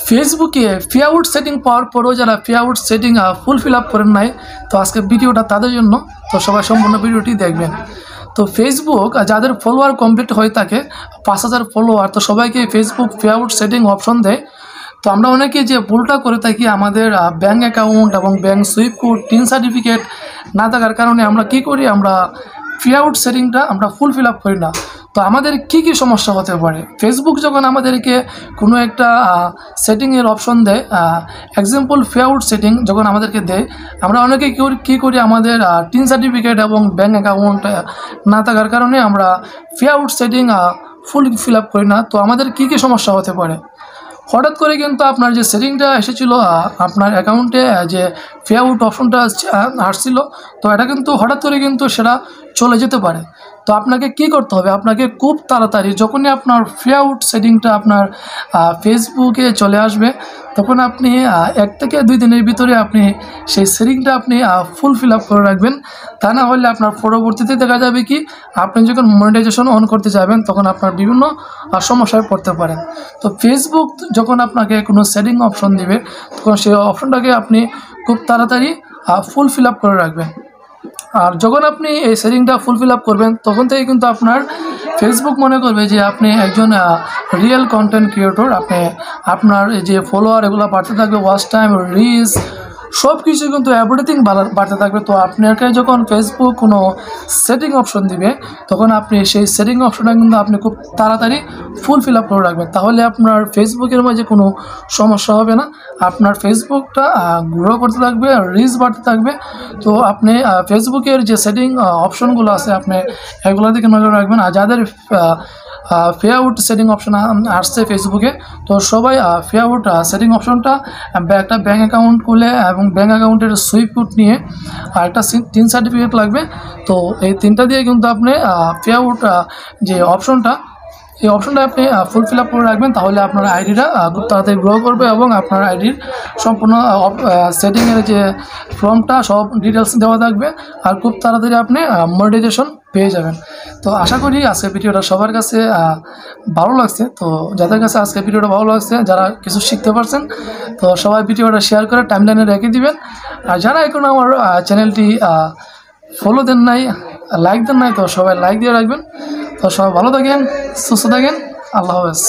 ফেসবুকে pay out setting পাওয়ার পরেও যারা pay out setting full fill up করেন নাই, তো আজকে ভিডিওটা তাদের জন্য। তো সবাই সম্পূর্ণ ভিডিওটি দেখবেন। তো ফেসবুক যাদের ফলোয়ার কমপ্লিট হয়ে থাকে 5000 ফলোয়ার, তো সবাইকে Facebook pay out setting option দেয়। তো আমরা অনেকে যে ভুলটা করে থাকি, আমাদের ব্যাঙ্ক অ্যাকাউন্ট এবং bank sweep code, tin certificate না থাকার কারণে আমরা কি করি, আমরা পে আউট সেটিংটা আমরা ফুল ফিল আপ করি না। তো আমাদের কি কি সমস্যা হতে পারে, ফেসবুক যখন আমাদেরকে কোনো একটা সেটিংয়ের অপশন দেয়, এক্সাম্পল পে আউট সেটিং যখন আমাদেরকে দেয়, আমরা অনেকে কী করি, আমাদের টিন সার্টিফিকেট এবং ব্যাঙ্ক অ্যাকাউন্ট না থাকার কারণে আমরা pay out setting full fill up করি না। তো আমাদের কি কি সমস্যা হতে পারে, হঠাৎ করে কিন্তু আপনার যে সেটিংটা এসেছিল, আপনার অ্যাকাউন্টে যে পে আউট অপশনটা আসছিল, তো এটা কিন্তু হঠাৎ করে কিন্তু সেটা চলে যেতে পারে। তো আপনাকে কি করতে হবে, আপনাকে খুব তাড়াতাড়ি যখনই আপনার পে আউট সেটিংটা আপনার ফেসবুকে চলে আসবে, তখন আপনি 1 থেকে 2 দিনের ভিতরে আপনি সেই সেটিংটা আপনি ফুল ফিল আপ করে রাখবেন। তা না হলে আপনার পরবর্তীতে দেখা যাবে কি, আপনি যখন মনিটাইজেশন অন করতে যাবেন তখন আপনার বিভিন্ন সমস্যায় পড়তে পারেন। তো ফেসবুক যখন আপনাকে কোনো সেটিং অপশন দিবে, তখন সেই অপশনটাকে আপনি খুব তাড়াতাড়ি ফুল ফিল আপ করে রাখবেন। আর যখন আপনি এই সেটিংটা ফুল ফিল আপ করবেন, তখন থেকে কিন্তু আপনার ফেসবুক মনে করবে যে আপনি একজন রিয়েল কন্টেন্ট ক্রিয়েটর। আপনার এই যে ফলোয়ার এগুলো বাড়তে থাকবে, ওয়াচ টাইম, রিচ সব কিছু কিন্তু এভরিথিং বাড়তে থাকবে। তো আপনাকে যখন ফেসবুক কোনো সেটিং অপশন দিবে, তখন আপনি সেই সেটিং অপশনটা কিন্তু আপনি খুব তাড়াতাড়ি ফুল ফিল আপ করে রাখবেন। তাহলে আপনার ফেসবুকের মাঝে কোনো সমস্যা হবে না, আপনার ফেসবুকটা গ্রো করতে থাকবে, রিচ বাড়তে থাকবে। তো আপনি ফেসবুকের যে সেটিং অপশনগুলো আছে, আপনি এগুলোর দিকে নজর রাখবেন। আর যাদের পে আউট সেটিং অপশন আসছে ফেসবুকে, তো সবাই পে আউট সেটিং অপশনটা একটা ব্যাঙ্ক অ্যাকাউন্ট খুলে এবং ব্যাঙ্ক অ্যাকাউন্টের সুইপ কোড নিয়ে আর একটা টিন সার্টিফিকেট লাগবে। তো এই 3টা দিয়ে কিন্তু আপনি পে আউট যে অপশনটা, এই অপশনটা আপনি ফুল ফিল আপ করে রাখবেন। তাহলে আপনার আইডিটা খুব তাড়াতাড়ি গ্রো করবে এবং আপনার আইডির সম্পূর্ণ সেটিংয়ের যে ফর্মটা সব ডিটেলস দেওয়া থাকবে, আর খুব তাড়াতাড়ি আপনি মনিটাইজেশন পেয়ে যাবেন। তো আশা করি আজকের ভিডিওটা সবার কাছে ভালো লাগছে। তো যাদের কাছে আজকের ভিডিওটা ভালো লাগছে, যারা কিছু শিখতে পারছেন, তো সবাই ভিডিওটা শেয়ার করে টাইমলাইনে রেখে দিবেন। আর যারা এখন আমার চ্যানেলটি ফলো দেন নাই, লাইক দেন নাই, তো সবাই লাইক দিয়ে রাখবেন। তো সবাই ভালো থাকেন, সুস্থ থাকেন, আল্লাহ হাফেজ।